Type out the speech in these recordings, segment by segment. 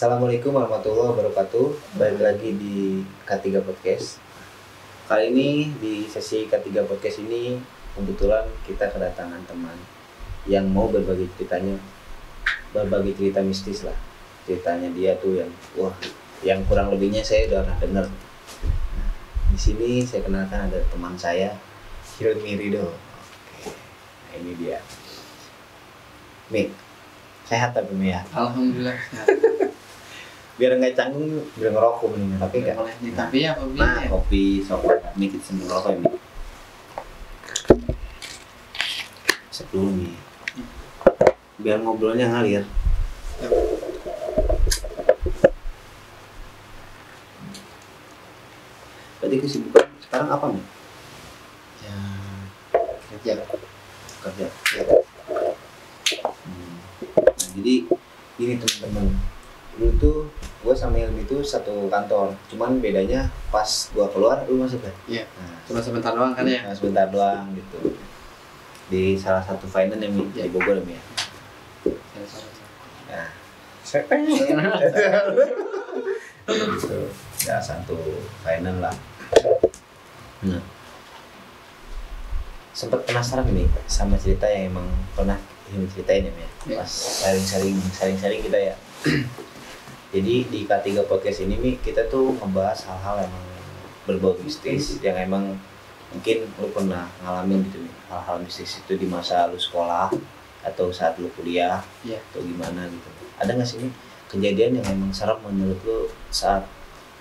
Assalamualaikum warahmatullahi wabarakatuh. Balik lagi di K3 Podcast. Kali ini di sesi K3 Podcast ini kebetulan kita kedatangan teman yang mau berbagi ceritanya, berbagi cerita mistis lah. Ceritanya dia tuh yang kurang lebihnya saya udah pernah dengar. Nah, di sini saya kenalkan ada teman saya, Hilmi Ridho. Oke, nah ini dia. Mi, sehat tapi Mi ya? Alhamdulillah sehat. Biar nggak canggung, biar ngerokok mendingan, tapi nggak boleh nih, tapi ya kopi. Nah, kopi sobat Mi kita sambil ngerokok ya Mi. Sebelum Mi, biar ngobrolnya ngalir. Berarti kesibukan sekarang apa Mi? Ya kerja. Kerja. Ya. Nah, jadi ini teman-teman, dulu tuh gue sama yang itu satu kantor, cuman bedanya pas gue keluar lu masuk kan? Iya. Nah, Cuma sebentar doang kan ya? nah, sebentar doang gitu di salah satu finance yang di Bogor ya. Nah, gitu. Ya satu finance lah. Nah, sempat penasaran nih sama cerita yang emang pernah ini ceritain ya, pas saling kita ya. Jadi di K3 Podcast ini Mi, kita tuh ngebahas hal-hal yang berbau mistis yang emang mungkin lu pernah ngalamin gitu nih, hal-hal mistis itu di masa lu sekolah atau saat lu kuliah, atau gimana gitu. Ada nggak sih Mi kejadian yang emang serem menurut lu saat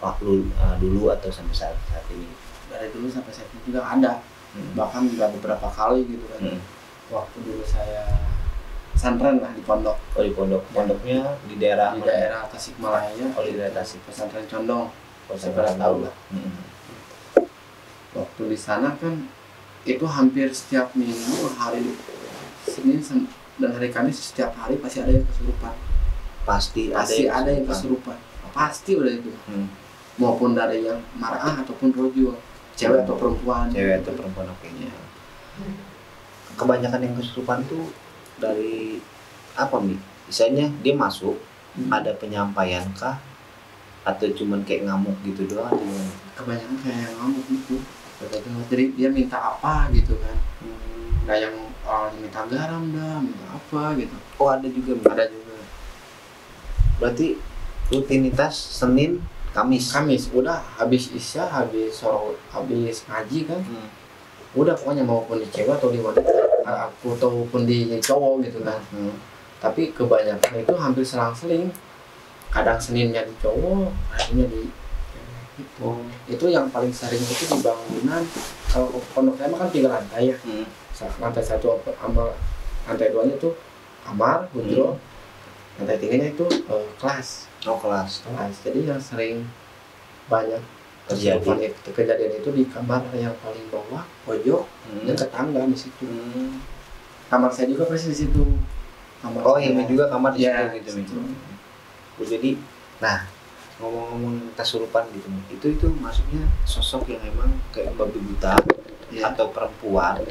waktu dulu atau sampai saat ini? Dari dulu sampai saat ini juga ada, bahkan juga beberapa kali gitu kan. Waktu dulu saya pesantren lah di pondok. Oh di pondok, pondoknya di daerah Tasikmalaya. Oh di daerah Tasik. Pesantren Condong. Saya pernah tahu lah. Waktu di sana kan itu hampir setiap minggu, hari Senin dan hari Kamis setiap hari pasti ada yang kesurupan. Pasti ada yang kesurupan. Pasti udah itu. Maupun dari yang marah ataupun rojul, cewek atau perempuan. Oke. Kebanyakan yang kesurupan tuh dari apa Mi? Misalnya dia masuk, ada penyampaian kah? Atau cuman kayak ngamuk gitu doang? Kebanyakan kayak ngamuk gitu. Jadi dia minta apa gitu kan? Ada yang minta garam dah, minta apa gitu. Oh ada juga Mi? Ada juga. Berarti rutinitas Senin, Kamis udah habis isya, habis ngaji kan? Udah pokoknya maupun di cewek atau di wanita, ataupun di cowok gitu kan. Tapi kebanyakan itu hampir selang-seling. Kadang Seninnya di cowok, harinya di gitu. Itu yang paling sering itu di bangunan. Kalau pondok saya kan 3 lantai ya. Lantai 1 sama lantai 2-nya itu kamar, hujro. Lantai 3-nya itu kelas. Kelas. Jadi yang sering banyak kejadian itu di kamar yang paling bawah, pojok, dan tetangga di situ. Kamar saya juga pasti di situ. Ini juga kamar di situ gitu. Jadi, nah ngomong-ngomong kesurupan gitu, itu maksudnya sosok yang emang kayak babi buta atau perempuan.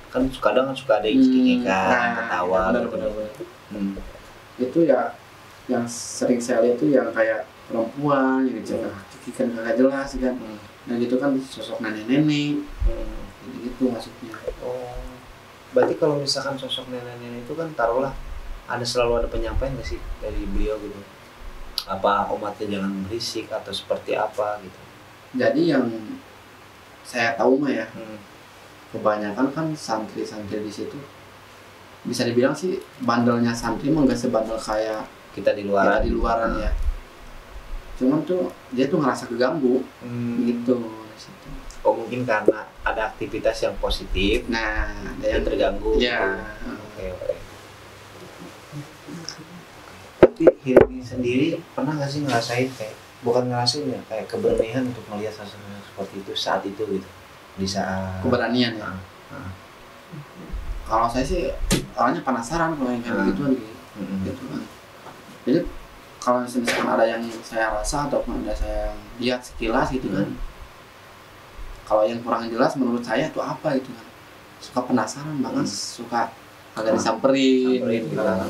Kan kadang suka ada yang cekikikan, ketawa. Benar. Itu ya yang sering saya lihat itu yang kayak perempuan yang cekikikan kagak jelas kan. Nah gitu kan sosok nenek-nenek. Gitu maksudnya. Berarti kalau misalkan sosok nenek-nenek itu kan taruhlah selalu ada penyampaian nggak sih dari beliau gitu? Apa umatnya jangan berisik atau seperti apa gitu? Jadi yang saya tahu mah ya, kebanyakan kan santri-santri di situ bisa dibilang sih bandelnya santri mah nggak sebandel kayak kita di luaran ya. Cuman tuh dia tuh ngerasa keganggu gitu di situ. Oh mungkin karena ada aktivitas yang positif. Nah, ada yang terganggu. Ya. Oke. Tapi Hilmi sendiri pernah nggak sih ngerasain kayak keberanian untuk melihat sosok seperti itu saat itu gitu? Di saat keberanian ya. Kalau saya sih awalnya penasaran kalau yang kayak gitu kan. Jadi kalau misalkan ada yang saya rasa ataupun ada saya lihat sekilas gitu kan. Kalau yang kurang jelas menurut saya itu apa gitu kan. Suka penasaran banget, suka agak disamperin gitu kan.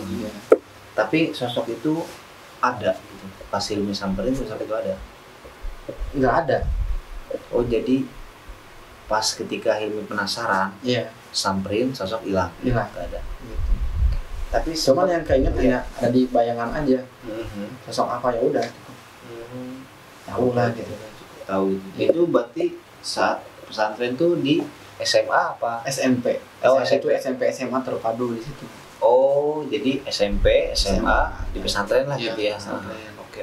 Tapi sosok itu ada gitu pas Hilmi samperin sosok itu ada? Nggak ada. Oh jadi pas ketika Hilmi penasaran Iya. samperin sosok hilang, Hilang. nggak ada. Gitu. Tapi Cuman yang keinget Iya. hanya ada di bayangan aja. Sosok apa ya udah. Tahu lah gitu. Tahu itu. Itu berarti saat pesantren tuh di SMA apa? SMP. Oh, SMP itu SMP SMA terpadu di situ. Oh, jadi SMP, SMA SMA. di pesantren lah Iya, gitu ya. pesantren. Oke.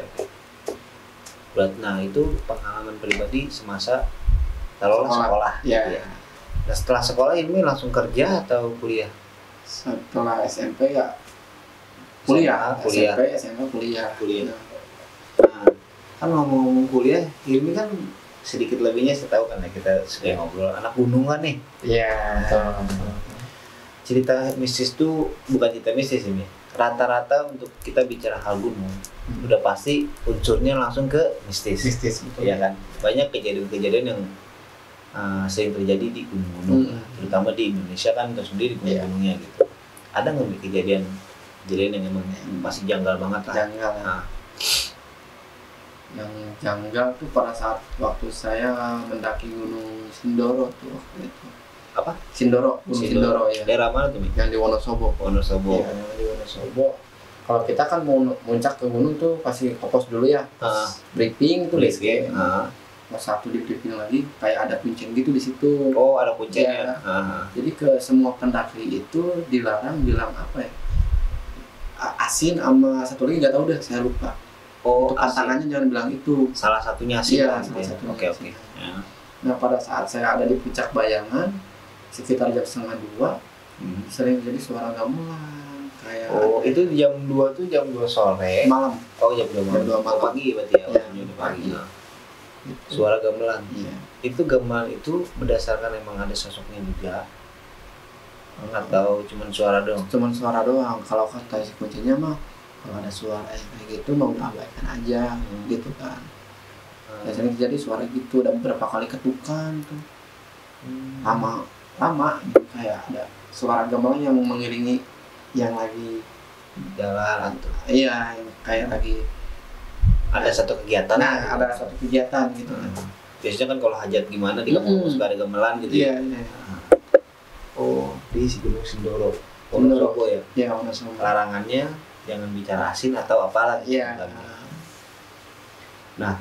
Berarti nah itu pengalaman pribadi semasa taruhlah sekolah. Iya. Gitu ya. Nah setelah sekolah ini langsung kerja atau kuliah? Setelah SMP ya kuliah. Kuliah. SMP, SMA kuliah. Kuliah. Nah, Nah, kan ngomong-ngomong kuliah, ini kan sedikit lebihnya saya tahu kan ya kita sudah ngobrol anak gunungan nih. Iya. Cerita mistis tuh bukan cerita mistis ini. Rata-rata untuk kita bicara hal gunung, udah pasti unsurnya langsung ke mistis. Mistis betul. Iya kan? Banyak kejadian-kejadian yang sering terjadi di gunung-gunung, terutama di Indonesia kan tersendiri gunung-gunungnya gitu. Ada nggak nih kejadian yang emang masih janggal banget lah? Janggal. Nah, yang janggal tuh pada saat waktu saya mendaki Gunung Sindoro tuh waktu itu. Apa? Sindoro, Gunung Sindoro ya. Daerah mana tuh, Mi? Yang di Wonosobo. Wonosobo. Iya, yang di Wonosobo. Kalau kita kan mau muncak ke gunung tuh pasti ke pos dulu ya. Briefing tuh Briefing. Pas satu di briefing lagi kayak ada kuncen gitu di situ. Oh, ada kuncinya. Jadi ke semua pendaki itu dilarang bilang apa ya? Asin sama satu lagi nggak tahu deh, saya lupa. Oh, untuk tantangannya jangan bilang itu. Salah satunya sih. Iya, gitu ya. Oke. Ya. Nah pada saat saya ada di puncak Bayangan sekitar jam 1:30 sering jadi suara gamelan kayak. Oh itu jam 2 tuh jam 2 sore. Malam. Oh jam 2 malam. Jam 2 malam. Pagi berarti ya. Iya, Jam 2 pagi. gitu. Suara gamelan. Iya. Itu gamelan itu berdasarkan emang ada sosoknya juga. Atau cuman suara doang? Cuman suara doang. Kalau kata si kuncinya mah kalau ada suara kayak gitu mau abaikan aja gitu kan. Biasanya terjadi suara gitu dan beberapa kali ketukan tuh. Lama kayak ada suara gamelan yang mengiringi yang lagi jalan atau iya kayak lagi ada satu kegiatan. Nah, ada satu kegiatan gitu kan. Biasanya kan kalau hajat gimana di kampung suka ada gamelan gitu ya. Iya. Oh, di si Gunung Sindoro. Wonosobo ya? Iya, Wonosobo. Larangannya jangan bicara asin atau apalah gitu. Iya. Nah,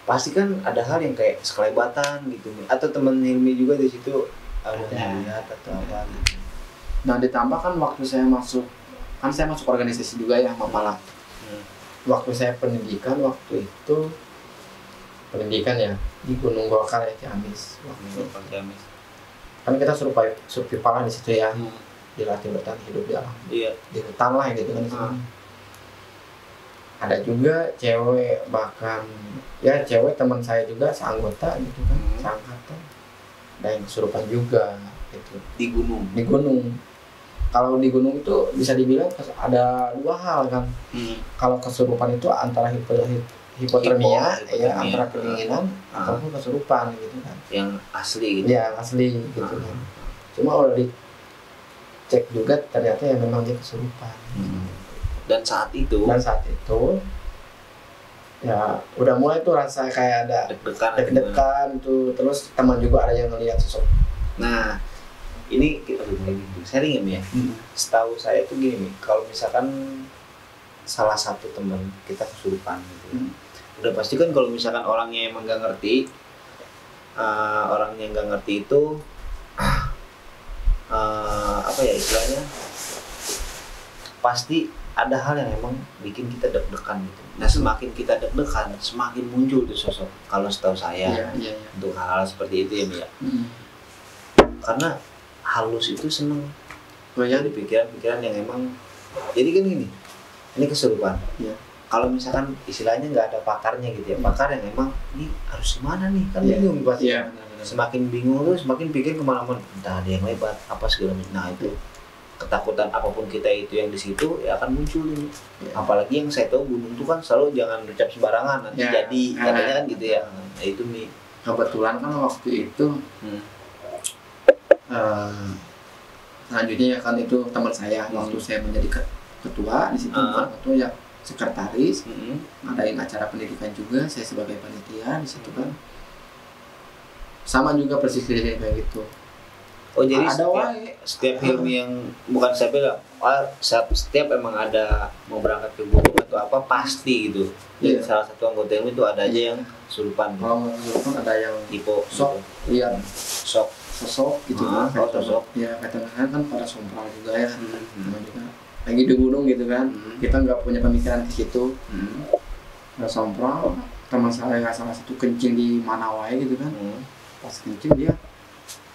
pasti kan ada hal yang kayak sekelebatan gitu. Atau teman Hilmi juga di situ ada melihat atau apa gitu. Nah, ditambah kan waktu saya masuk organisasi juga ya, Mapala. Waktu saya pendidikan waktu itu pendidikan ya di Gunung Golkar ya Ciamis. Ciamis. Kan kita survival di situ ya, dilatih bertahan hidup di alam. Iya. Di hutan lah gitu kan. Ada juga cewek bahkan ya cewek teman saya juga seanggota gitu kan, seangkatan. Ada yang kesurupan juga gitu. Di gunung. Di gunung. Kalau di gunung itu bisa dibilang ada dua hal kan. Kalau kesurupan itu antara hipotermia, ya antara kedinginan ataupun kesurupan gitu kan. Yang asli gitu. Ya asli gitu kan. Cuma udah dicek juga ternyata ya memang dia kesurupan. Dan saat itu ya udah mulai tuh rasa kayak ada deg-degan tuh, terus teman juga ada yang ngelihat sosok. Nah ini kita sharing ya. Setahu saya tuh gini nih, kalau misalkan salah satu teman kita kesurupan gitu, udah pasti kan kalau misalkan orangnya emang nggak ngerti, itu apa ya istilahnya, pasti ada hal yang emang bikin kita deg-degan gitu. Nah semakin kita deg-degan, semakin muncul tuh sosok. Kalau setahu saya untuk hal-hal seperti itu ya Mia. Karena halus itu seneng di pikiran-pikiran yang emang jadi kan gini, ini kesurupan. Kalau misalkan istilahnya nggak ada pakarnya gitu ya, pakar yang emang ini harus gimana nih kan bingung pasti. Semakin bingung tuh semakin pikir kemana-mana, entah ada yang lebat apa segala macam. Nah itu ketakutan apapun kita itu yang di situ ya akan muncul ini. Apalagi yang saya tahu gunung tuh kan selalu jangan ucap sembarangan nanti jadi katanya kan gitu ya. Nah itu nih kebetulan kan waktu itu selanjutnya kan itu teman saya waktu saya menjadi ketua di situ bukan ketua ya sekretaris, ngadain acara pendidikan juga, saya sebagai panitia di situ kan. Sama juga persis kayak gitu. Oh jadi ada setiap Hilmi yang bukan saya bilang, setiap emang ada mau berangkat ke gunung atau apa pasti gitu. Jadi salah satu anggota Hilmi itu ada aja yang surupan. Kalau surupan ada yang tipe sok, iya sok sosok gitu kan. Sosok. Ya kadang-kadang kan pada sompral juga ya. Juga lagi di gunung gitu kan. Kita nggak punya pemikiran ke situ. Nggak sompral. Teman saya salah satu kencing di mana wae gitu kan. Pas kencing dia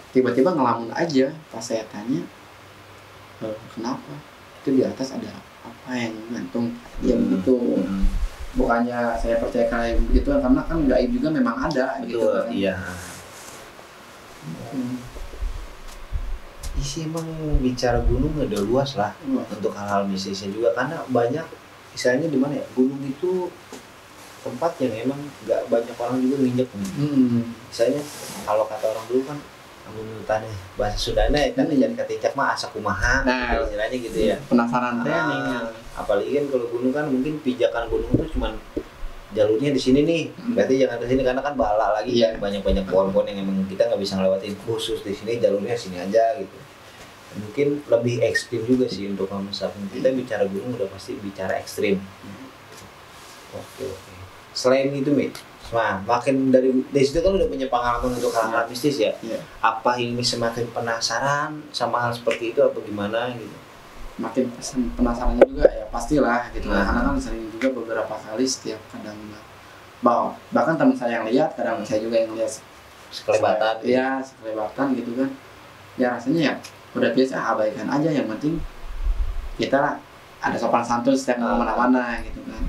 tiba-tiba ngelamun aja. Pas saya tanya kenapa, itu di atas ada apa yang gantung dia begitu. Bukannya saya percaya kayak begitu karena kan gaib juga memang ada. Betul, gitu kan. Iya. Isi emang bicara gunung udah luas lah untuk hal-hal mistisnya juga, karena banyak misalnya di mana ya, gunung itu tempat yang emang nggak banyak orang juga nginjek. Misalnya kalau kata orang dulu kan menurutnya bahasa Sundana ya kan jadi ketincak mah asa kumaha, istilahnya gitu ya. Penasaran teh apalagi kan kalau gunung kan mungkin pijakan gunung itu cuman jalurnya di sini nih, berarti jangan di sini karena kan bala lagi kan banyak pohon-pohon yang emang kita nggak bisa ngelewatin khusus di sini, jalurnya sini aja gitu. Mungkin lebih ekstrim juga sih untuk misalkan kita bicara gunung udah pasti bicara ekstrim. Oke. Selain itu makin dari situ kan udah punya pengalaman untuk hal-hal mistis ya. Apa ini semakin penasaran sama hal seperti itu apa gimana gitu? Makin penasaran juga ya pastilah gitu. Karena kan sering juga beberapa kali setiap kadang bahkan teman saya yang lihat, kadang saya juga yang lihat sekelebatan. Iya, sekelebatan gitu kan. Ya rasanya ya udah biasa, abaikan aja, yang penting kita ada sopan santun setiap mau mana-mana gitu kan.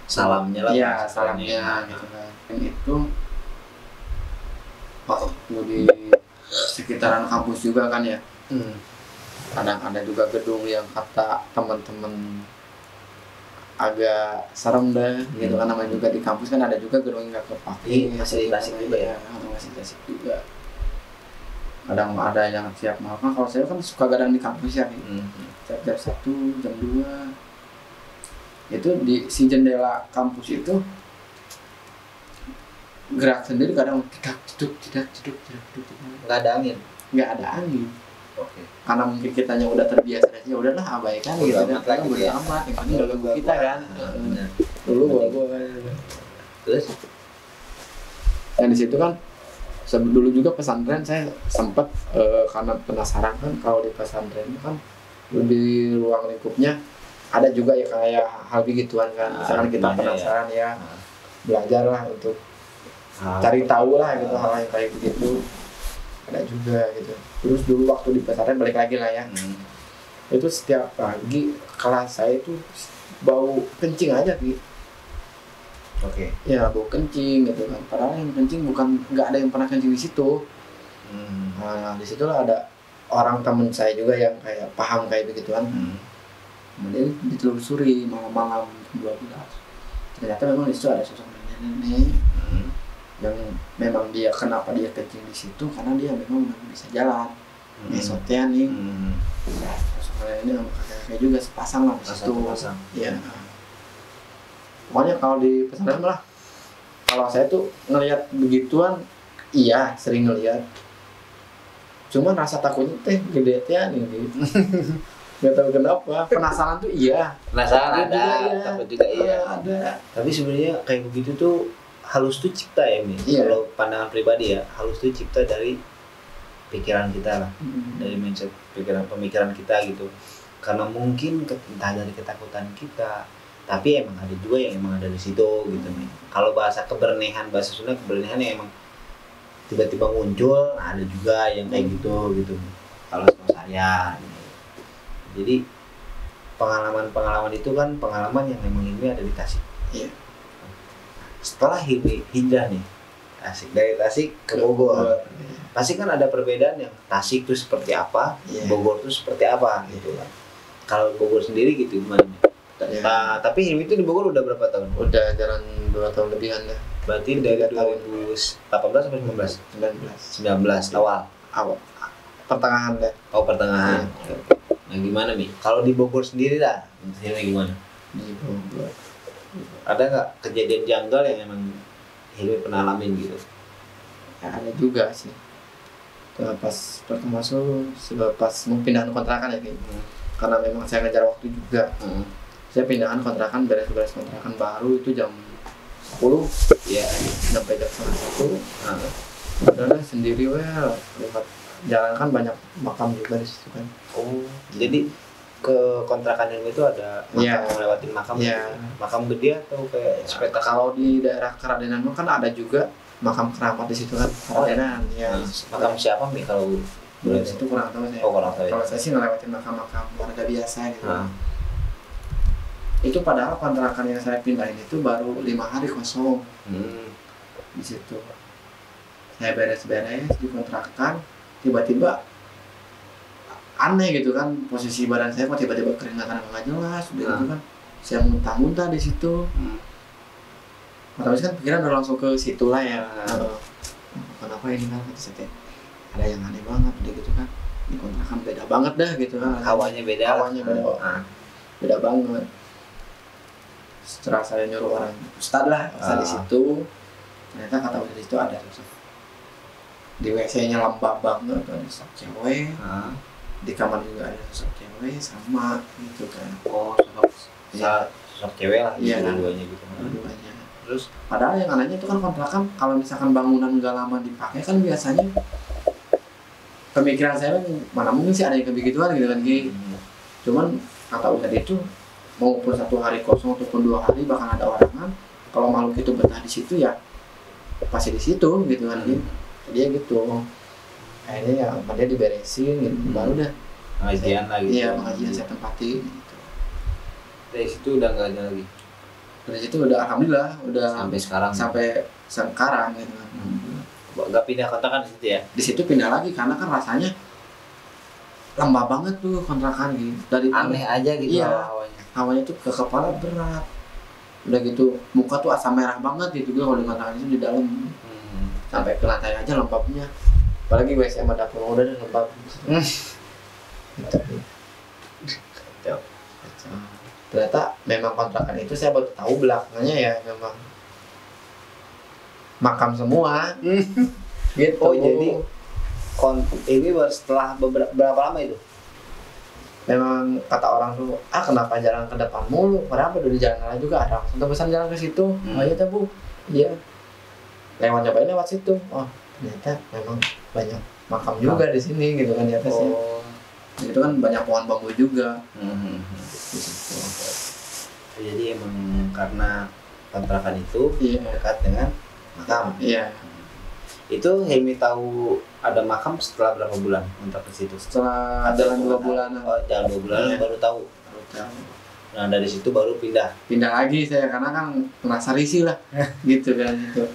Salamnya lah. Iya, salamnya gitu kan. Dan itu waktu di sekitaran kampus juga kan ya. Kadang ada juga gedung yang kata teman-teman agak serem deh gitu kan, namanya juga di kampus kan ada juga gedung yang nggak kepake. Masih di Tasik juga ya. Masih di Tasik juga. Kadang ada yang siap makan. Kalau saya kan suka gadang di kampus ya. Jam 1, jam 2. Itu di si jendela kampus itu gerak sendiri, kadang tidak nggak ada angin. Oke. Karena mungkin kitanya udah terbiasa aja, udahlah abaikan gitu kan, udah amat yang penting gak ganggu kita kan. Dulu gua terus yang di situ kan dulu juga pesantren saya sempat karena penasaran kan, kalau di pesantren kan lebih ruang lingkupnya ada juga ya kayak hal begituan kan. Misalkan kita penasaran ya belajar lah untuk cari tahu lah gitu hal yang kayak begitu, ada juga gitu. Terus dulu waktu di pesantren balik lagi lah ya, itu setiap pagi kelas saya itu bau kencing aja gitu. Ya bau kencing gitu kan, padahal yang kencing nggak ada yang pernah kencing di situ. Nah di situlah ada orang temen saya juga yang kayak paham kayak begituan. Kemudian ditelusuri malam-malam 12. Ternyata memang di situ ada sosok nenek yang memang dia kenapa dia kencing di situ, karena dia memang bisa jalan. Ngesotnya nih. Sosok nenek ini sama kakek juga sepasang lah di situ. Iya. Pokoknya kalau di pesantren lah, kalau saya tuh ngelihat begituan, iya sering ngelihat. Cuman rasa takutnya teh gede nih gitu. Gak tahu kenapa, penasaran tuh iya. Penasaran ada, takut juga iya. Ada. Tapi sebenarnya kayak begitu tuh halus tuh cipta ya Mi. Kalau pandangan pribadi ya, halus tuh cipta dari pikiran kita lah, dari mindset pemikiran kita gitu. Karena mungkin entah dari ketakutan kita, tapi emang ada juga yang emang ada di situ gitu Mi. Kalau bahasa keberanian, bahasa Sunda keberanian yang emang tiba-tiba muncul, nah ada juga yang kayak gitu. Kalau sama saya. Gitu. Jadi pengalaman itu kan pengalaman yang memang ini ada di Tasik. Iya. Setelah hijrah nih, Tasik dari Tasik ke Bogor. Pasti kan ada perbedaan yang Tasik itu seperti apa, Bogor itu seperti apa gitu kan. Kalau Bogor sendiri gitu gimana? Tapi Hilmi itu di Bogor udah berapa tahun? Udah jalan 2 tahun lebihan ya. Berarti dari 2018 sampai 19 awal. Pertengahan deh. Oh pertengahan. Nah gimana Mi? Kalau di Bogor sendiri lah, Hilmi gimana? di Bogor. Ada nggak kejadian janggal yang emang Hilmi pernah alamin gitu? Ya, ada juga sih. Pas pertama pas mau pindahan kontrakan ya gitu. Karena memang saya ngejar waktu juga. Saya pindahan kontrakan, beres-beres kontrakan baru itu jam 10 Iya. sampai jam 1. Udah sendiri lewat jalan kan banyak makam juga di situ kan. Jadi ke kontrakan Hilmi itu ada makam, ngelewatin makam. Makam gede atau kayak spektakel? Kalau di daerah Keradenan kan ada juga makam keramat di situ kan. Keradenan Makam siapa nih kalau boleh? Itu kurang tahu saya. Kurang tahu. Kalau saya sih ngelewatin makam-makam warga biasa gitu. Itu padahal kontrakan yang saya pindahin itu baru 5 hari kosong. Di situ saya beres-beres di kontrakan, tiba-tiba aneh gitu kan, posisi badan saya kok tiba-tiba keringatan nggak jelas, udah gitu kan saya muntah-muntah di situ. Otomatis kan pikiran udah langsung ke situ lah ya. Kenapa ini kan kata saya, ada yang aneh banget udah gitu kan, di kontrakan beda banget dah gitu kan. Hawanya beda. Beda banget. Setelah saya nyuruh orang ustad lah di situ, ternyata kata ustad itu ada sosok di WC-nya lembab banget, ada sosok cewek. Di kamar juga ada sosok cewek sama gitu kan. Sosok cewek lah. Iya, dua-duanya gitu. Dua-duanya. Terus padahal yang anehnya itu kan kontrakan kalau misalkan bangunan nggak lama dipakai kan biasanya pemikiran saya mana mungkin sih ada yang kayak begituan gitu kan Ki. Cuman kata ustad itu maupun 1 hari kosong ataupun 2 hari bahkan ada orang kalau makhluk itu betah di situ ya pasti di situ gitu kan Ki. Dia gitu. Akhirnya ya dia diberesin gitu, baru dah pengajian lagi. Iya, pengajian saya tempatin gitu. Dari situ udah nggak ada lagi. Dari situ udah alhamdulillah udah sampai sekarang gitu kan. Nggak pindah kontrakan di situ ya? Di situ pindah lagi karena kan rasanya lembab banget tuh kontrakan gitu. Dari aneh aja gitu. Iya, hawanya tuh ke kepala berat. Udah gitu muka tuh asam merah banget gitu kalau di kontrakan itu di dalam. Sampai ke lantai aja lembabnya. Apalagi WC sama dapur udah lembab. Ternyata memang kontrakan itu saya baru tahu belakangnya ya memang makam semua. Gitu. Jadi ini setelah berapa lama itu? Memang kata orang tuh kenapa jalan ke depan mulu, padahal udah di jalan lain juga ada untuk pesan jalan ke situ. Oh iya Bu, iya lewat situ. Oh ternyata memang banyak makam juga di sini gitu kan di atasnya. Itu kan banyak pohon bambu juga. Jadi emang karena kontrakan itu dekat dengan makam. Iya. Itu Hilmi tahu ada makam setelah berapa bulan kontrak ke situ? Setelah jalan 2 bulan. Jalan 2 bulan baru tahu. Nah dari situ baru pindah lagi saya karena kan merasa risih lah gitu kan itu.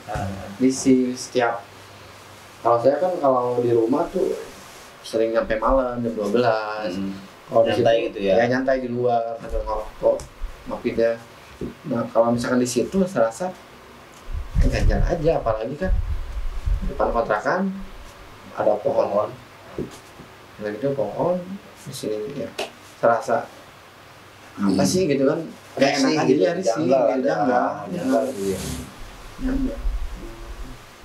Risih setiap. Kalau saya kan kalau di rumah tuh sering sampai malam jam 12. Kalau nyantai gitu ya? Ya nyantai di luar, ada ngerokok, ngopi dah. Nah kalau misalkan di situ serasa ganjal aja, apalagi kan depan kontrakan ada pohon. Nah gitu pohon di sini ya serasa apa sih gitu kan? Gak enak aja ya risih, janggal.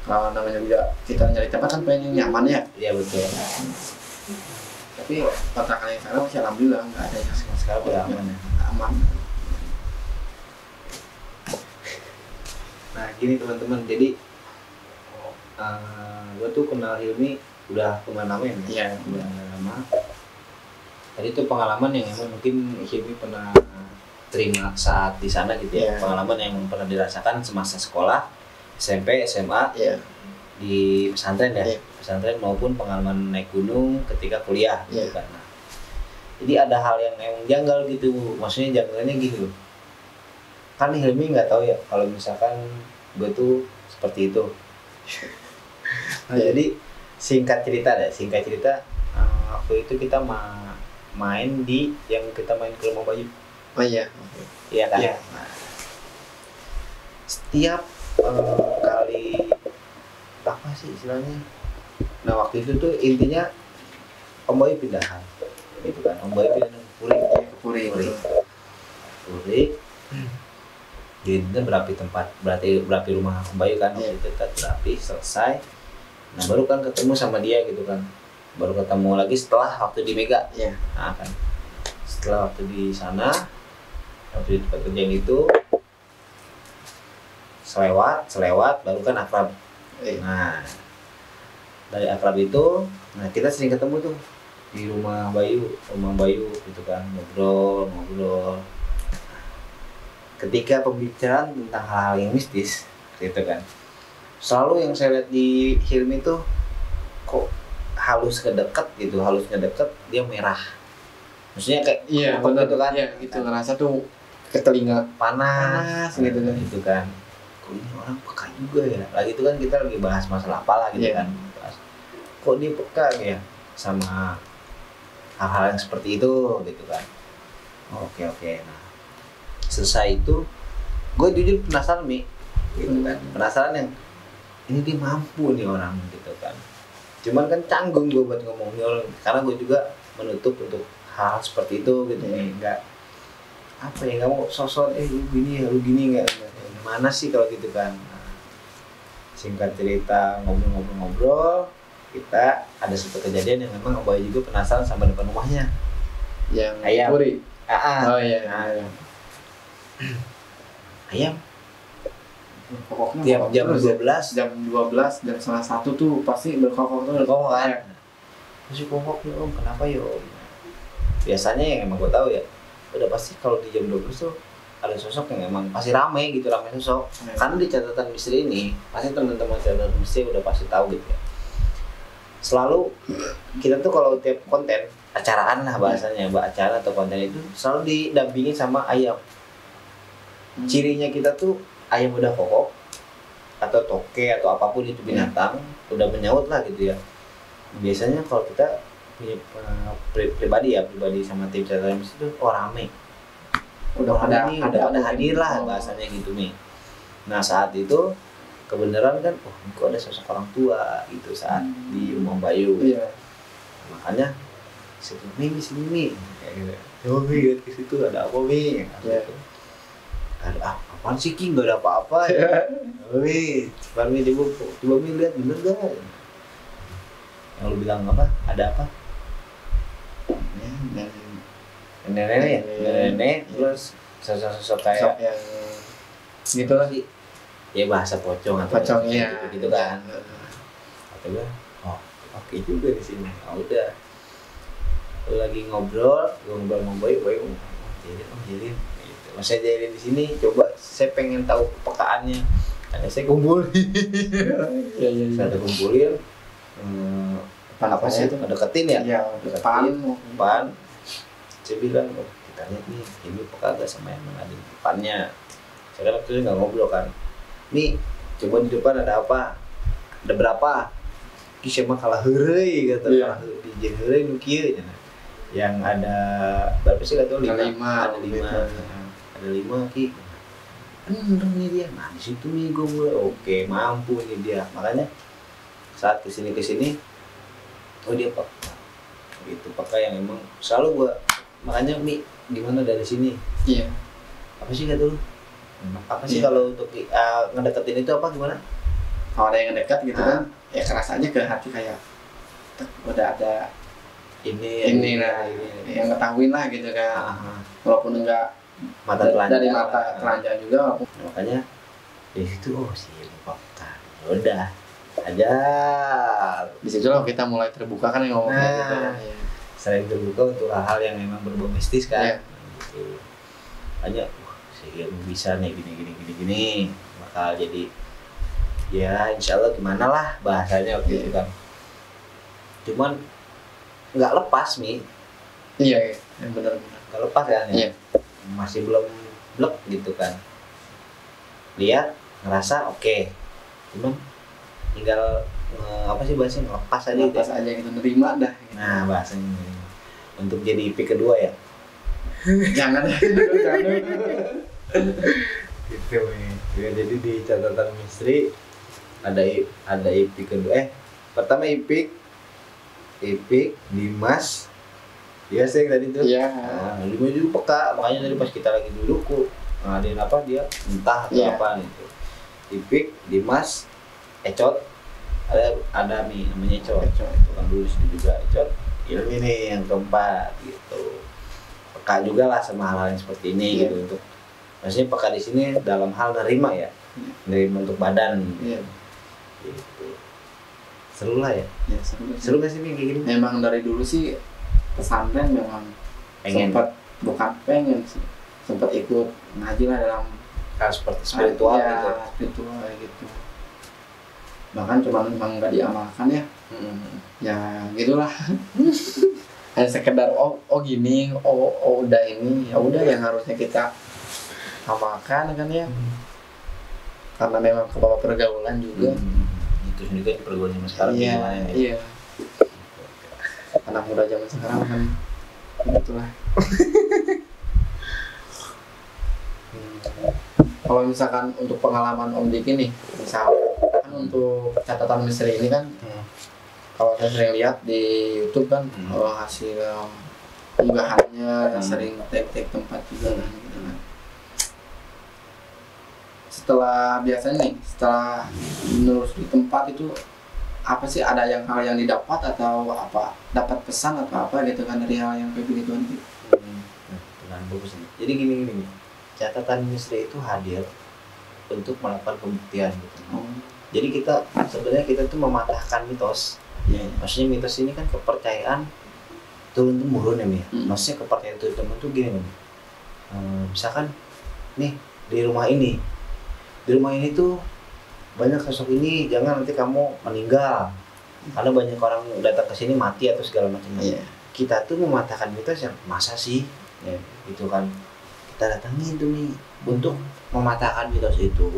Kalau namanya juga kita nyari tempat kan pengen yang nyaman ya. Iya betul. Tapi kontrakan yang sekarang masih alhamdulillah nggak ada yang sekarang udah aman ya. Aman. Nah gini teman-teman, jadi gue tuh kenal Hilmi udah kemana-mana ya? Iya. Udah lama. Tadi itu pengalaman yang emang mungkin Hilmi pernah terima saat di sana gitu ya. Pengalaman yang pernah dirasakan semasa sekolah. SMP, SMA, di pesantren ya, pesantren maupun pengalaman naik gunung ketika kuliah gitu kan. Nah, jadi ada hal yang emang janggal gitu, maksudnya janggalnya gitu. Kan Hilmi nggak tahu ya kalau misalkan gue tuh seperti itu. Nah, jadi singkat cerita waktu itu kita main di yang kita main ke rumah Bayu. Oh iya. Iya kan. Nah, setiap kali apa sih istilahnya, nah waktu itu tuh intinya Om Bayu pindahan gitu kan, Om Bayu pindahan ke Puri. Jadi itu berapi tempat, berapi rumah Bayu kan, waktu itu kan berapi selesai. Nah baru kan ketemu sama dia gitu kan, baru ketemu lagi setelah waktu di Mega. Nah kan setelah waktu di sana, waktu di tempat kerja itu selewat baru kan akrab. Nah dari akrab itu, nah kita sering ketemu tuh di rumah Bayu gitu kan, ngobrol. Ketika pembicaraan tentang hal-hal yang mistis gitu kan, selalu yang saya lihat di Hilmi itu kok halus ngedeket dia merah, maksudnya kayak benar gitu kan, gitu ngerasa tuh ke telinga panas gitu kan. Kok ini orang peka juga ya, lagi itu kan kita lagi bahas masalah apalah gitu kan, kok dia peka ya sama hal-hal yang seperti itu gitu kan. Oke. Nah selesai itu gue jujur penasaran gitu kan, penasaran yang ini dia mampu nih orang gitu kan. Cuman kan canggung gue buat ngomong nih orang, karena gue juga menutup untuk hal seperti itu gitu nih, nggak apa ya, nggak mau sosok lu gini ya, lu gini nggak, gimana sih kalau gitu kan. Nah, singkat cerita ngobrol, kita ada satu kejadian yang memang Abah juga penasaran sama depan rumahnya yang ayam. Puri. Nah, ayam pokoknya tiap jam 12 jam setengah 1 tuh pasti berkokok kan. Masih kokok nih om, kenapa ya om? Biasanya yang emang gue tahu ya, udah pasti kalau di jam 12 tuh ada sosok yang emang pasti rame sosok. Karena di catatan misteri ini pasti teman-teman catatan misteri udah pasti tahu gitu ya. Selalu kita tuh kalau tiap konten acaraan lah bahasanya, acara atau konten itu selalu didampingi sama ayam. Cirinya kita tuh ayam udah kokok atau toke atau apapun itu binatang udah menyaut lah gitu ya. Biasanya kalau kita pribadi sama tim catatan itu rame, udah ada hadir lah bahasanya gitu nih. Nah saat itu kebenaran kan, kok ada sosok orang tua gitu saat di rumah Bayu. Makanya sini kayak gitu. Lihat ke situ ada apa gitu. Ada apaan sih King, gak ada apa-apa ya. Coba lihat bener gak? Yang lu bilang apa? Ada apa? Nenek terus sosok kayak yang gitu lah sih. Ya bahasa pocong gitu kan. Kata gue, oke juga di sini. Udah. Lagi ngobrol Bayu, jadi saya jadi di sini, coba saya pengen tahu kepekaannya. Saya kumpulin. Saya kumpulin. Apa sih itu? Deketin ya? Depan. Saya bilang, kita lihat nih, ini peka gak sama yang ada di depannya. Saya kan waktu itu nggak ngobrol kan. Nih, coba di depan ada apa? Ada berapa? Kisah mah kalah heureuy kata, kalah di jeung heureuy nu kieu. Yang ada berapa sih kata 5? Ada 5. Ada 5 Ki. Bener nih dia. Nah di situ nih gue mulai oke, mampu nih dia. Makanya saat kesini dia peka. Gitu peka yang emang selalu gue. Makanya gimana dari sini? Apa sih kata lu? Apa sih kalau untuk ngedeketin itu apa gimana? Kalau ada yang ngedekat gitu kan, ya keras aja ke hati kayak udah ada ini yang ngetahuin lah gitu kan. Walaupun enggak dari mata telanjang juga. Makanya di situ sih peka. Udah aja. Di situ lah kita mulai terbuka kan yang ngomong gitu. Sering terbuka untuk hal-hal yang memang berbau mistis kan. Gitu. Makanya saya bisa nih gini bakal jadi ya insya Allah gimana lah bahasanya waktu itu kan. Cuman nggak lepas iya benar nggak lepas kan ya. Masih belum blek gitu kan, lihat ngerasa oke. Cuman tinggal apa sih bahasanya, ngelepas aja gitu, nerima dah gitu. Nah bahasanya untuk jadi IP kedua ya jangan gitu ya. Jadi di catatan misteri ada IP kedua, pertama IP Dimas. Iya sih tadi tuh. Iya. Nah, Dimas juga peka, makanya tadi pas kita lagi duduk ngadain apa dia entah atau apa gitu. Ipik, Dimas, Ecot, ada nih namanya Ecot itu kan dulu itu juga Ecot. Ini yang keempat gitu. Peka juga lah sama hal-hal yang seperti ini gitu untuk maksudnya peka di sini dalam hal nerima ya, nerima untuk badan gitu. Seru lah ya. Seru gak sih kayak gini? Memang dari dulu sih pesantren memang sempat bukan pengen sih, sempat ikut ngaji lah dalam seperti spiritual gitu. Spiritual gitu. Bahkan cuma memang nggak diamalkan ya. Ya gitulah. Hanya sekedar oh gini, udah ini, ya udah yang harusnya kita amalkan kan ya. Karena memang ke bawah pergaulan juga. Itu juga di pergaulan zaman sekarang gimana ya? Iya. Anak muda zaman sekarang kan itulah. Kalau misalkan untuk pengalaman Om Dik ini, misal kan untuk catatan misteri ini kan, kalau saya sering lihat di YouTube kan, kalau hasil unggahannya sering tag tempat juga kan, gitu kan. Setelah biasanya nih, setelah menerus di tempat itu apa sih, ada hal yang didapat atau apa, dapat pesan atau apa gitu kan dari hal yang kayak begituan gitu. Bagus nih. Jadi gini, catatan misteri itu hadir untuk melakukan pembuktian gitu. Jadi sebenarnya kita tuh mematahkan mitos. Maksudnya mitos ini kan kepercayaan turun temurun ya Mi. Maksudnya kepercayaan turun temurun tuh gini Mi. Misalkan nih di rumah ini tuh banyak sosok ini, jangan nanti kamu meninggal karena banyak orang datang ke sini mati atau segala macamnya. Kita tuh mematahkan mitos yang masa sih gitu kan, kita datangin tuh nih untuk mematahkan mitos itu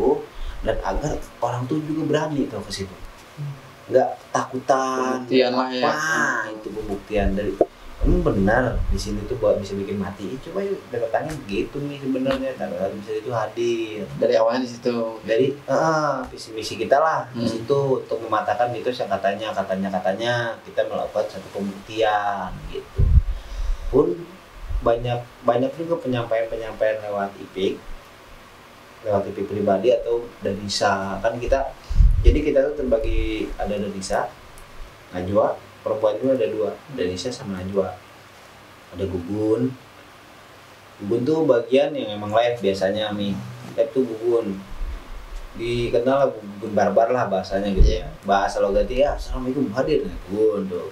dan agar orang tuh juga berani tuh ke situ, nggak takutan itu pembuktian dari benar di sini tuh buat bisa bikin mati. Coba yuk datangin gitu nih sebenarnya, tanggal bisa itu hadir dari awalnya di situ, dari visi kita lah di situ untuk mematahkan mitos yang katanya kita melakukan satu pembuktian gitu. Pun banyak juga penyampaian lewat IP pribadi atau Danisa kan kita tuh terbagi, ada Danisa, Najwa, perempuan itu ada 2, Danisa sama Najwa. Ada Gugun tuh bagian yang emang live biasanya Mi. Live tuh Gugun dikenal lah, Gugun barbar lah bahasanya gitu ya, bahasa logatnya ya assalamualaikum hadir Gugun tuh.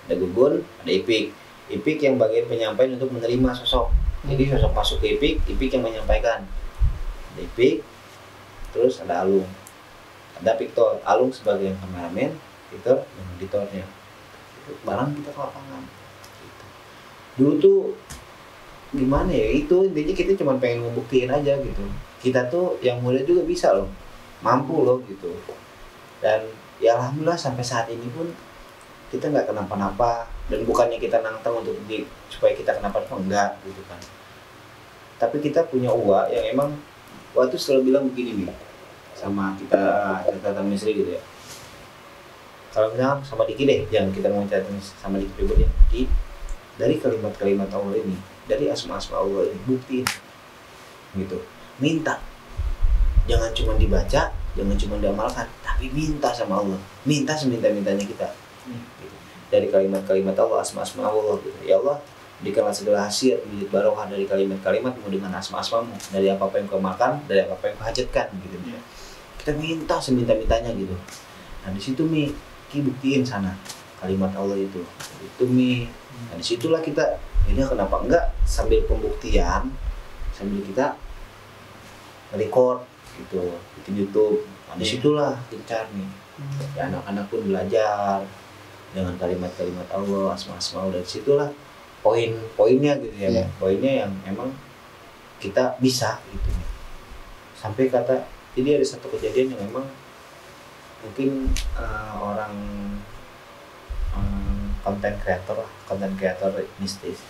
Ada Gugun, ada Ipik yang bagian penyampaian untuk menerima sosok. Jadi sosok masuk ke Ipik yang menyampaikan. Ada Ipik, terus ada Alung, ada Victor. Alung sebagai kameramen, Victor yang editornya. Barang kita ke lapangan. Gitu. Dulu tuh gimana ya, itu intinya kita cuma pengen ngebuktiin aja gitu. Kita tuh yang muda juga bisa loh, mampu loh gitu. Dan ya alhamdulillah sampai saat ini pun kita nggak kenapa-napa, dan bukannya kita nantang untuk supaya kita kenapa-napa, enggak gitu kan. Tapi kita punya uang yang emang waktu selalu bilang begini nih sama kita catatan misteri gitu ya. Kalau misalnya sama Diki deh, jangan kita mau catatan sama Diki pribadi ya. Diki, dari kalimat-kalimat Allah ini, dari asma-asma Allah ini, buktiin gitu, minta. Jangan cuma dibaca, jangan cuma diamalkan, tapi minta sama Allah, minta seminta-mintanya kita. Dari kalimat-kalimat Allah, asma-asma Allah gitu. Ya Allah, berikanlah segala hasil bibit barokah dari kalimat-kalimatmu dengan asma-asmamu, dari apa yang kau makan, dari apa yang kau hajatkan gitu. Kita minta seminta-mintanya gitu. Nah di situ Mi, Ki buktiin sana kalimat Allah itu Mi. Nah disitulah kita, ini kenapa enggak sambil pembuktian, sambil kita record gitu, bikin YouTube. Nah disitulah gencar nih. Ya, anak-anak pun belajar dengan kalimat-kalimat Allah, asma-asma Allah. Dari situlah poin-poinnya gitu ya, poinnya yang emang kita bisa gitu. Sampai jadi ada satu kejadian yang memang mungkin orang konten kreator mistis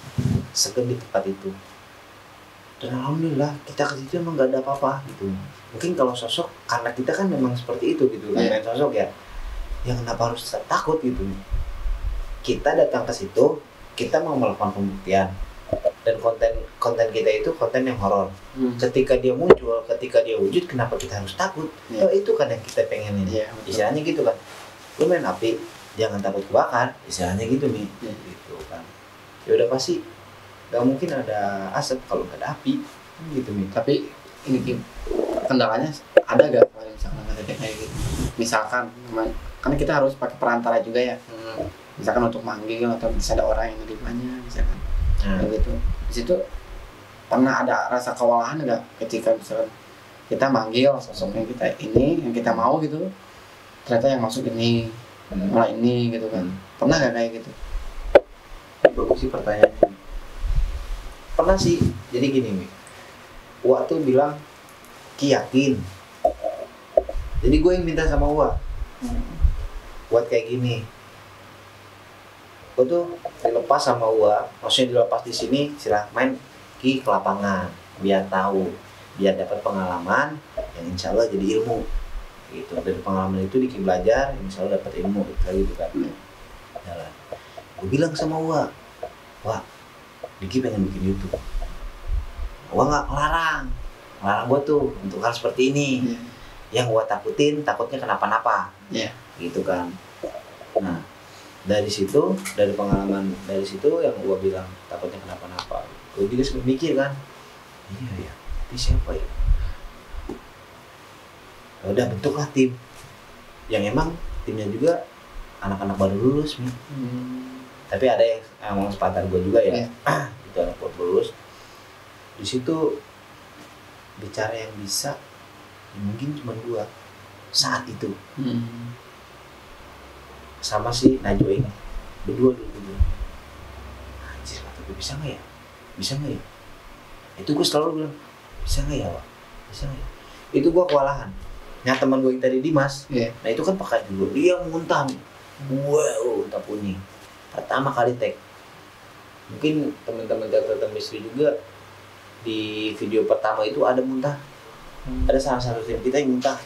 segen di tempat itu. Dan alhamdulillah kita ke situ emang gak ada apa-apa gitu. Mungkin kalau sosok, karena kita kan memang seperti itu gitu, main sosok ya, yang kenapa harus takut gitu. Kita datang ke situ, kita mau melakukan pembuktian, dan konten kita itu konten yang horor. Ketika dia muncul, ketika dia wujud, kenapa kita harus takut? Oh, itu kan yang kita pengenin. Istilahnya gitu kan, lu main api jangan takut kebakar, istilahnya gitu nih. Gitu kan, ya udah pasti gak mungkin ada asap kalau nggak ada api gitu nih. Tapi ini kendalanya ada gak kalau misalkan ada kayak gitu? Misalkan kan kita harus pakai perantara juga ya. Misalkan untuk manggil atau bisa ada orang yang nerimanya misalkan. Gitu. Di situ pernah ada rasa kewalahan nggak ketika misalkan kita manggil sosoknya kita ini yang kita mau gitu, ternyata yang masuk ini malah ini gitu kan. Pernah nggak kayak gitu? Bagus sih pertanyaannya. Pernah sih. Jadi gini nih, Wak tuh bilang Ki yakin. Jadi gue yang minta sama Wak buat kayak gini. Gue tuh dilepas sama Wak, maksudnya dilepas di sini, silahkan main Ki ke lapangan biar tahu, biar dapat pengalaman yang insya Allah jadi ilmu gitu. Dari pengalaman itu Diki belajar, insya Allah dapat ilmu gitu kan. Jalan. Gue bilang sama Wak Diki pengen bikin YouTube. Wak nggak ngelarang gue tuh untuk hal seperti ini. Yang Wak takutnya kenapa-napa gitu kan. Nah dari situ, dari pengalaman dari situ yang gue bilang takutnya kenapa-napa, gue juga sempat mikir kan, iya ya, tapi siapa ya? Udah bentuklah tim, yang emang timnya juga anak-anak baru lulus nih. Tapi ada yang emang sepantar gue juga ya, itu anak baru lulus. Di situ bicara yang bisa, ya mungkin cuma gue saat itu. Sama si Najwa ini berdua dulu. Anjir, kata gue bisa nggak ya? Itu gue selalu bilang bisa nggak ya, Wak? Bisa nggak ya? Itu gue kewalahan. Nah teman gue yang tadi Dimas, nah itu kan pakai dulu, dia muntah. Wow, tak punya. Pertama kali tag. Mungkin teman-teman catatan misteri juga di video pertama itu ada muntah. Ada salah satu tim kita yang muntah.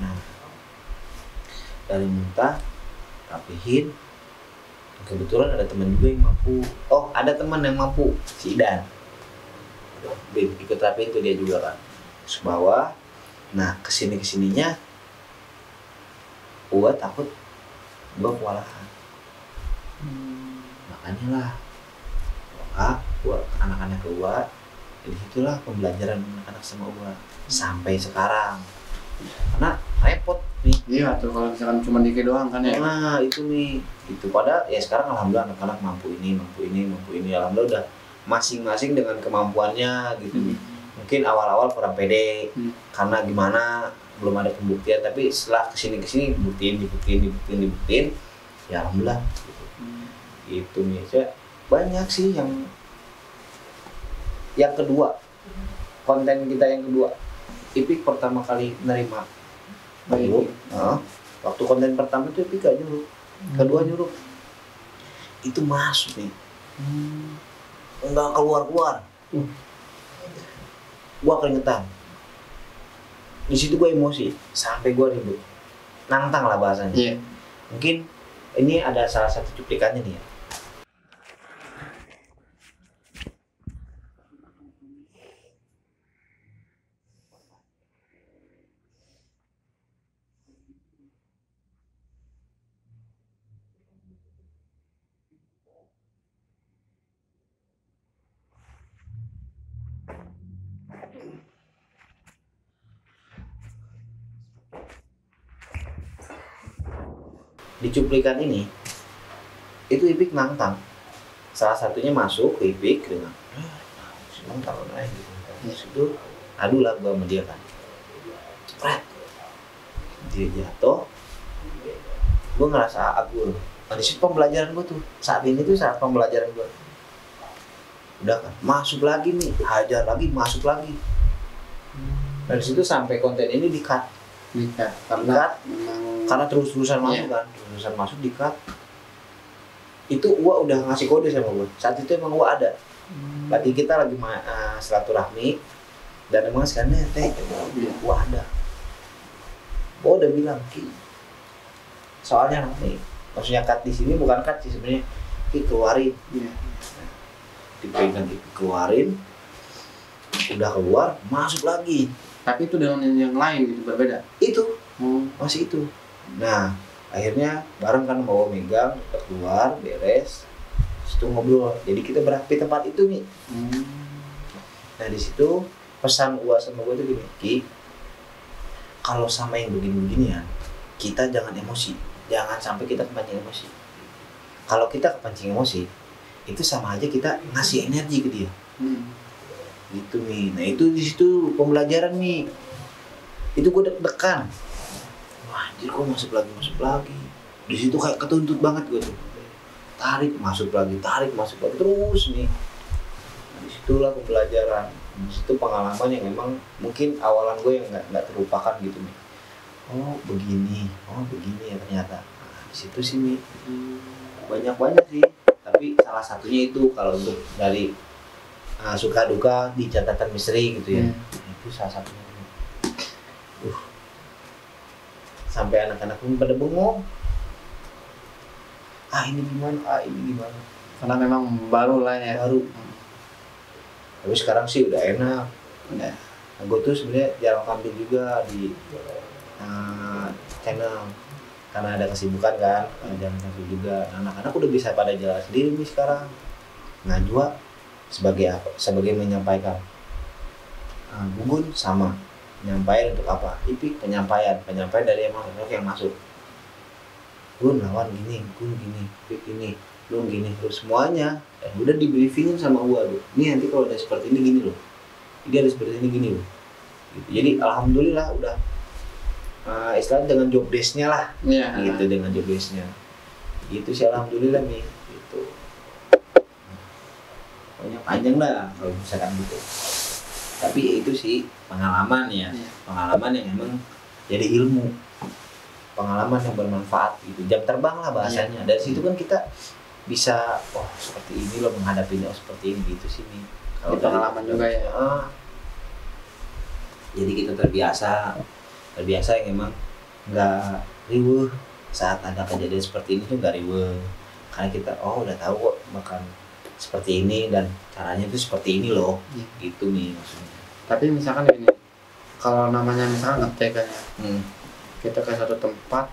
Nah dari muntah rapihin, kebetulan ada teman juga yang mampu. Oh, ada teman yang mampu, si Idan ikut rapihin tuh dia juga kan, terus bawah. Nah kesininya gua takut gua kewalahan. Makanya lah gua anak-anak gua, jadi itulah pembelajaran anak-anak sama gua sampai sekarang, karena repot nih. Iya tuh kalau misalkan cuma dikit doang kan ya. Nah itu nih, itu pada ya sekarang alhamdulillah anak-anak mampu ini. Alhamdulillah udah masing-masing dengan kemampuannya gitu. Mungkin awal-awal kurang pede karena gimana belum ada pembuktian, tapi setelah kesini dibuktiin, ya alhamdulillah gitu. Itu nih ya, banyak sih yang kedua, konten kita yang kedua, Ipik pertama kali nerima nyuruh. Waktu konten pertama itu Ipik gak nyuruh, kedua nyuruh, itu masuk nih, nggak keluar. Gua keringetan. Di situ gue emosi sampai gue ribut, nantang lah bahasanya. Mungkin ini ada salah satu cuplikannya nih ya. Di cuplikan ini itu Ipik nantang, salah satunya masuk ke Ipik dengan nantang gitu. Terus itu adu lah gua sama dia kan, cepret dia jatuh, gua ngerasa agul. Di situ pembelajaran gua tuh saat ini tuh saat pembelajaran gua. Udah kan masuk lagi nih, hajar lagi, masuk lagi. Dari situ sampai konten ini di-cut karena terus-terusan masuk kan, terus-terusan masuk di-cut. Itu gua udah ngasih kode sama gua. Saat itu emang gua ada. Berarti kita lagi silaturahmi dan emang sekarang gua ada. Gua udah bilang, Ki, soalnya nih, maksudnya cut di sini bukan cut sih sebenarnya. keluarin. Iya. Dipegang Ipik keluarin, udah keluar masuk lagi. Tapi itu dengan yang lain gitu, berbeda. Itu masih itu. Nah akhirnya bareng kan bawa megang, kita keluar beres, situ ngobrol. Jadi kita berapi tempat itu nih. Nah di situ pesan gua sama gua itu gini, Ki, kalau sama yang begini-beginian kita jangan emosi, jangan sampai kita kepancing emosi. Kalau kita kepancing emosi itu sama aja kita ngasih energi ke dia. Gitu nih. Nah itu di situ pembelajaran nih. Itu gue deg-degan. Wah anjir kok masuk lagi. Di situ kayak ketuntut banget gue tuh. Tarik masuk lagi terus nih. Nah, disitulah pembelajaran. Di situ pengalaman yang memang mungkin awalan gue yang nggak terlupakan gitu nih. Oh begini ya ternyata. Nah, di situ sih nih. Banyak sih. Tapi salah satunya itu kalau untuk dari suka duka di catatan misteri gitu ya. Itu salah satunya. Sampai anak-anak pun pada bengong. Ini gimana? Karena memang baru lah ya. Tapi sekarang sih udah enak. Nah, gue tuh sebenarnya jarang tampil juga di channel karena ada kesibukan kan. Jarang tampil juga. Anak-anak udah bisa pada jalan sendiri nih sekarang. Najwa sebagai apa? Sebagai menyampaikan. Gugun sama menyampaikan untuk apa? Ipik penyampaian dari emang yang masuk. Gun lawan gini, Ipik ini, lu gini, terus semuanya udah di briefingin sama gua tuh. Ini nanti kalau ada seperti ini gini loh. Ini ada seperti ini gini loh. Gitu. Jadi alhamdulillah udah istilah dengan job desk-nya lah. Iya. Gitu dengan job desk-nya. Gitu sih alhamdulillah nih. Gitu. Pokoknya panjang lah kalau misalkan gitu. Tapi itu sih pengalaman ya. Pengalaman yang emang jadi ilmu. Pengalaman yang bermanfaat gitu. Jam terbang lah bahasanya. Dari situ kan kita bisa seperti ini loh menghadapinya seperti ini gitu sih nih. Kalau pengalaman juga ya. Jadi kita terbiasa yang emang nggak riweuh saat ada kejadian seperti ini tuh nggak riweuh. Karena kita udah tahu kok makan seperti ini dan caranya itu seperti ini loh. Gitu nih maksudnya. Tapi misalkan ini kalau namanya misalkan ngetek kan ya. Kita ke satu tempat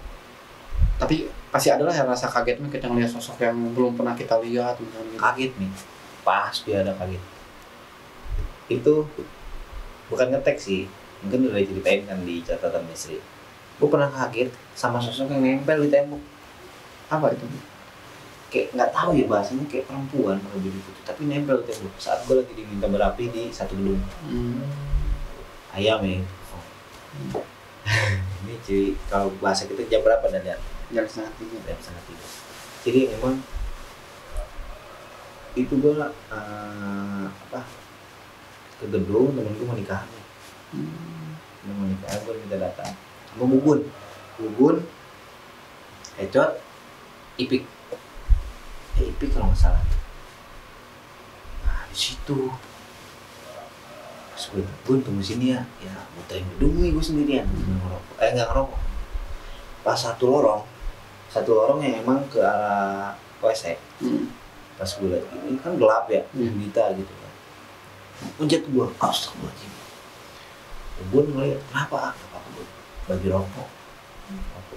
tapi pasti adalah yang rasa kagetnya kita ngeliat sosok yang belum pernah kita lihat misalnya gitu. Kaget nih, pasti ada kaget. Itu bukan ngetek sih, mungkin udah diceritain kan di catatan misteri. Gue pernah kaget sama sosok yang nempel di tembok. Apa itu? Kayak nggak tahu ya bahasanya, kayak perempuan lebih gitu, tapi nempel di tembok. Saat gue lagi diminta berapi di satu gedung. Ayam ya. Ini cuy, kalau bahasa kita jam berapa dan lihat? Jam 2:30. Jadi memang itu gue ke gedung temen gue mau nikahan. Mau nikahan gue minta datang sama Gugun, Ecot, Ipik. Ipik kalau nggak salah. Nah di situ gue tunggu sini ya muterin gedung nih gue sendirian nggak ngerokok. Pas satu lorong yang emang ke arah WC. Pas gue liat ini kan gelap ya, gita gitu kan. Menjat gue, astagfirullahaladzim. Gue ngeliat, kenapa gue bagi rokok,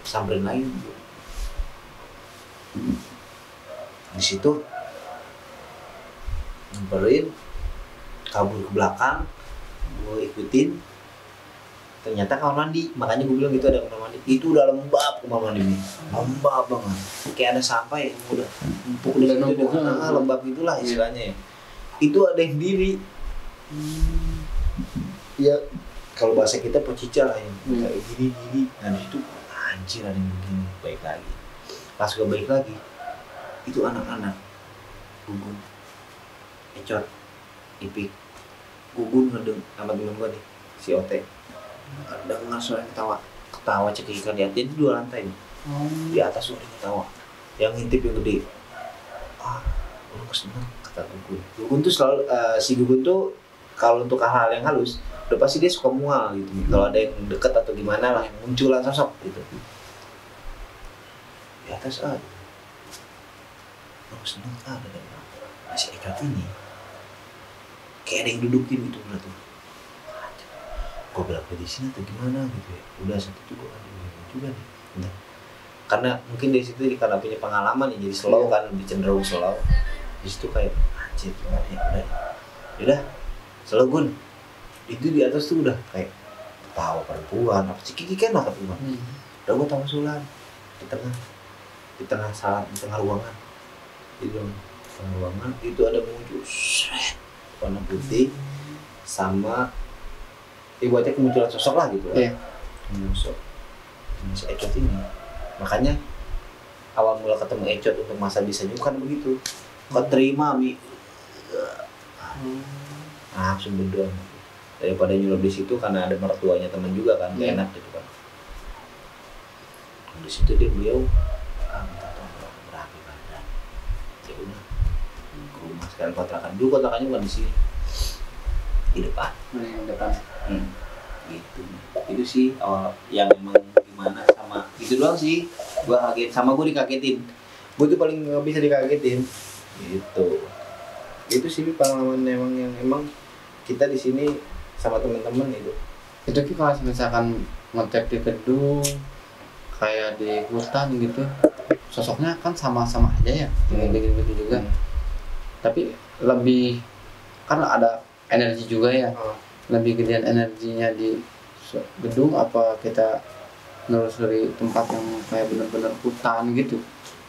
samperin lagi gue. Di situ nyamperin, kabur ke belakang, gue ikutin. Ternyata kamar mandi, makanya gue bilang gitu ada kamar mandi. Itu udah lembab kamar mandi ini, lembab banget. Kayak ada sampah yang udah empuk di situ, lembab gitulah istilahnya ya. Itu ada yang diri. Ya kalau bahasa kita pecica lah yang kayak gini. Nah di situ anjir ada yang begini, baik lagi. Pas gue balik lagi, itu anak-anak Gugun, Ecot, Ipik. Gugun ngedeng sama temen gue nih, si Ote. Dengar suara ketawa cekikikan di atas, itu 2 lantai nih. Di atas suara ketawa. Yang ngintip yang gede. Lu keseneng, kata Gugun. Gugun tuh selalu, si Gugun tuh kalau untuk hal-hal yang halus, udah pasti dia suka mual gitu. Kalau ada yang deket atau gimana lah, yang munculan sosok gitu. Di atas oh seneng ada masih Ecot ini kayak ada yang dudukin gitu udah tuh. Gue bilang di sini atau gimana gitu ya, udah satu tuh gue juga nih. Nah, karena mungkin dari situ karena punya pengalaman ya, jadi slow kan, lebih cenderung slow. Di situ kayak anjir gimana ya, udah slow gun. Itu di atas tuh udah kayak tahu perempuan apa sih kiki kan lah perempuan. Udah gue tahu sulan di tengah salat, di tengah ruangan. Di tengah ruangan itu ada muncul warna putih sama buatnya kemunculan sosok lah gitu lah. Sosok si Ecot ini. Makanya awal mula ketemu Ecot untuk masa bisa kan begitu. Kau terima Mi. Langsung berdoa. Daripada nyuruh di situ karena ada mertuanya teman juga kan, gak enak gitu kan. Di situ beliau minta tolong berapi badan. Ya udah ke rumah sekarang kontrakan dulu, kontrakannya bukan di sini, di depan. Depan. Gitu. Itu sih awal yang emang gimana sama itu doang sih. Gua kaget sama gue dikagetin. Gue tuh paling nggak bisa dikagetin. Gitu. Itu sih pengalaman yang emang kita di sini sama teman-teman itu. Itu kalau misalkan ngetek di gedung kayak di hutan gitu, sosoknya kan sama-sama aja ya, gitu juga. Tapi lebih kan ada energi juga ya. Lebih gedean energinya di gedung apa kita nelusuri tempat yang kayak benar-benar hutan gitu?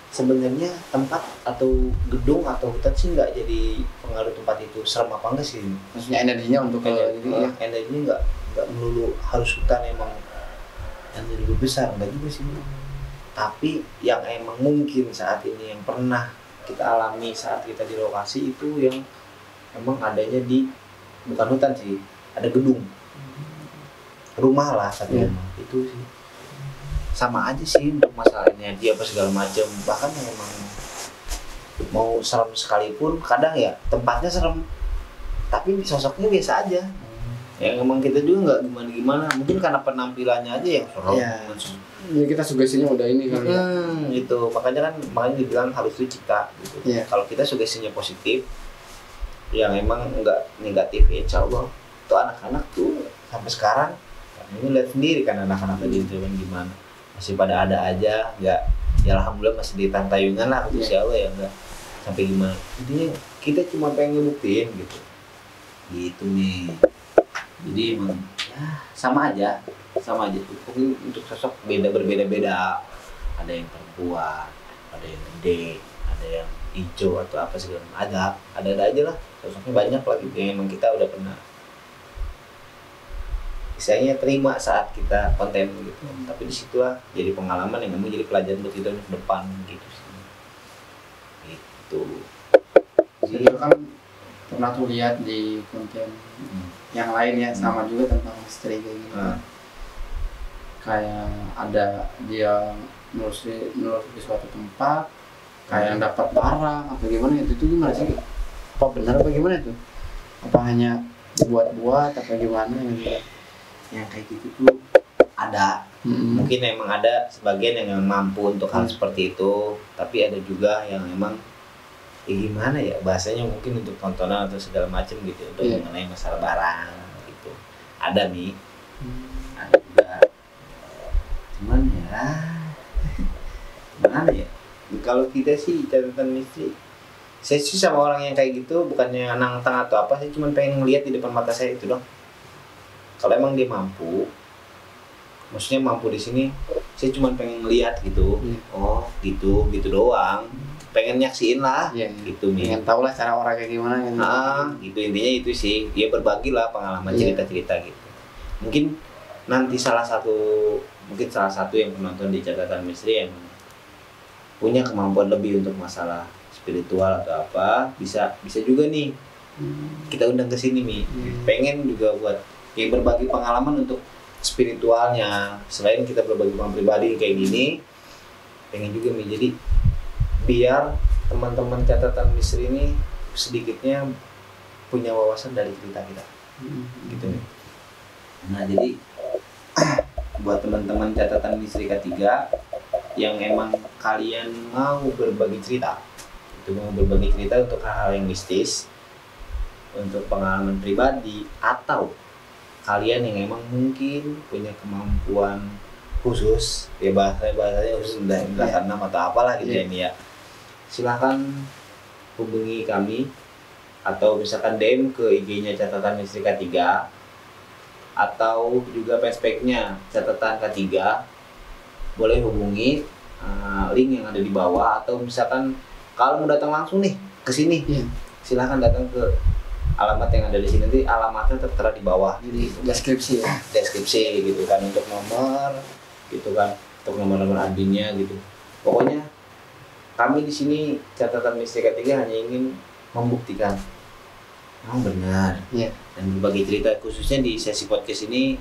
Sebenarnya tempat atau gedung atau hutan sih nggak jadi pengaruh tempat itu serem apa enggak sih? Maksudnya energinya untuk energinya nggak melulu harus hutan emang yang lebih besar, enggak juga sih. Tapi yang emang mungkin saat ini yang pernah kita alami saat kita di lokasi itu yang emang adanya di bukan hutan sih, ada gedung, rumah lah satu rumah itu sih. Sama aja sih untuk masalah energi apa segala macam. Bahkan yang emang mau serem sekalipun kadang ya tempatnya serem tapi sosoknya biasa aja. Yang emang kita juga nggak gimana mungkin karena penampilannya aja yang serem. Ya kita sugestinya udah ini kan. Gitu makanya dibilang harus dicipta gitu. Kalau kita sugestinya positif yang emang enggak negatif ya insya Allah tuh anak-anak tuh sampai sekarang ini lihat sendiri kan anak-anak tadi itu gimana masih pada ada aja, nggak ya alhamdulillah masih di tantayungan lah insya Allah ya nggak sampai gimana. Intinya kita cuma pengen ngebuktiin gitu nih. Jadi emang ya sama aja mungkin untuk sosok berbeda-beda, ada yang perempuan, ada yang gede, ada yang hijau atau apa segala ada aja lah sosoknya banyak lagi yang emang kita udah pernah misalnya terima saat kita konten gitu. Tapi disitulah jadi pengalaman yang memang jadi pelajaran buat kita ke depan gitu sih. Gitu. Jadi kan pernah tuh lihat di konten yang lain ya sama juga tentang misteri kayak gitu. Kayak ada dia nelusuri di suatu tempat kayak yang dapat barang atau gimana itu gimana sih? Apa benar apa gimana itu? Apa hanya dibuat-buat apa gimana gitu? Yang kayak gitu tuh ada. Mungkin emang ada sebagian yang mampu untuk hal seperti itu, tapi ada juga yang emang ya gimana ya bahasanya mungkin untuk tontonan atau segala macam gitu untuk mengenai masalah barang gitu. Ada nih. Ada juga. Cuman ya gimana ya? Kalau kita sih catatan misteri, saya sih sama orang yang kayak gitu bukannya nantang atau apa, saya cuma pengen ngeliat di depan mata saya itu dong. Kalau emang dia mampu, maksudnya mampu di sini, saya cuma pengen ngeliat gitu. Oh gitu doang. Pengen nyaksiin lah, gitu nih. Pengen tahu lah cara orang kayak gimana gitu. Gitu intinya itu sih. Dia berbagi lah pengalaman cerita-cerita gitu. Mungkin nanti salah satu yang penonton di catatan misteri yang punya kemampuan lebih untuk masalah spiritual atau apa bisa juga nih kita undang ke sini nih. Pengen juga buat kayak berbagi pengalaman untuk spiritualnya selain kita berbagi pengalaman pribadi kayak gini, pengen juga nih jadi biar teman-teman catatan misteri ini sedikitnya punya wawasan dari cerita kita gitu nih. Nah jadi buat teman-teman catatan misteri ketiga yang emang kalian mau berbagi cerita itu itu mau berbagi cerita untuk hal-hal yang mistis, untuk pengalaman pribadi, atau kalian yang emang mungkin punya kemampuan khusus, ya bahasanya khusus mendakan nama atau apalah gitu ya ini ya, silahkan hubungi kami atau misalkan DM ke IG-nya catatan misteri K3 atau juga fanspage-nya catatan K3, boleh hubungi link yang ada di bawah, atau misalkan kalau mau datang langsung nih ke sini silahkan datang ke alamat yang ada di sini, nanti alamatnya tertera di bawah Jadi deskripsi ya. deskripsi gitu kan, untuk nomor gitu kan, untuk nomor adminnya gitu. Pokoknya kami di sini catatan misteri K3 hanya ingin membuktikan memang benar dan berbagi cerita. Khususnya di sesi podcast ini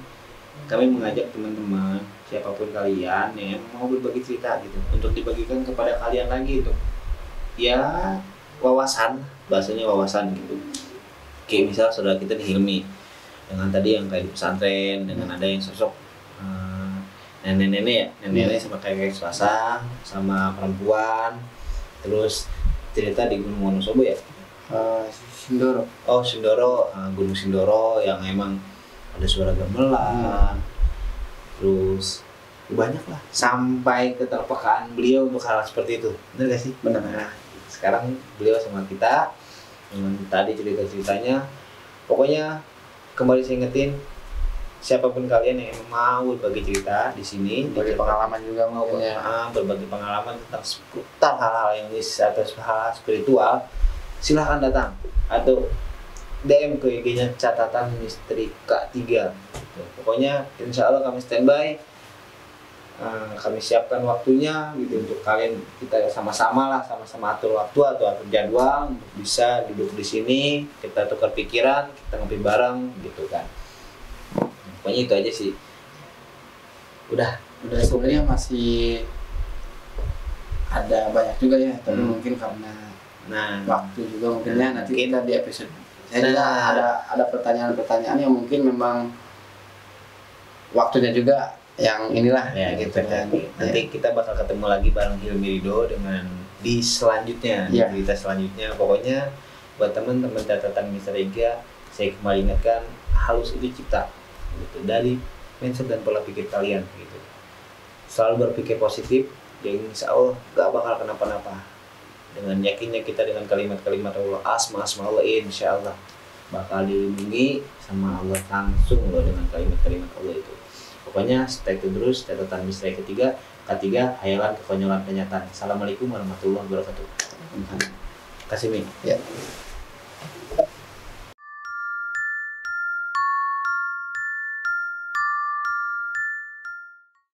kami mengajak teman-teman siapapun kalian yang mau berbagi cerita gitu, untuk dibagikan kepada kalian lagi, untuk ya wawasan, bahasanya wawasan gitu. Kayak misal saudara kita nih Hilmi dengan tadi yang kayak di pesantren, dengan ada yang sosok nenek-nenek sama kayak sepasang sama perempuan, terus cerita di Gunung Wonosobo ya, Sindoro. oh Sindoro, Gunung Sindoro yang emang ada suara gamelan, terus banyak lah, sampai keterpekaan beliau untuk hal seperti itu, benar gak sih? Benar. Nah, sekarang beliau sama kita dengan tadi cerita-ceritanya. Pokoknya kembali saya ingetin, siapapun kalian yang mau berbagi cerita di sini, Berbagi pengalaman juga mau mungkin ya. berbagi pengalaman tentang seputar hal-hal yang atau hal-hal spiritual, silahkan datang atau DM ke IG-nya catatan misteri K3. Pokoknya insya Allah kami standby, kami siapkan waktunya gitu untuk kalian, kita sama-sama atur waktu atau atur jadwal untuk bisa duduk di sini, kita tukar pikiran, kita ngopi bareng gitu kan. Pokoknya itu aja sih. Udah Sebenarnya masih ada banyak juga ya, tapi mungkin karena waktu juga mungkinnya nanti kita di episode saya juga ada pertanyaan-pertanyaan yang mungkin memang waktunya juga yang inilah ya gitu kan. Nanti kita bakal ketemu lagi bareng Hilmi Ridho dengan di selanjutnya, di cerita selanjutnya. Pokoknya buat teman-teman catatan misteri K, saya kembali ingatkan, halus itu cipta gitu, dari mindset dan pola pikir kalian gitu. Selalu berpikir positif, dan insya Allah gak bakal kenapa-napa. Dengan yakinnya kita dengan kalimat-kalimat Allah, asma Allah, insya Allah bakal dilindungi sama Allah langsung loh dengan kalimat-kalimat Allah itu. Pokoknya stay tune terus catatan misteri K3, hayalan kekonyolan kenyataan. Assalamualaikum warahmatullahi wabarakatuh. Kasih Mi. Ya.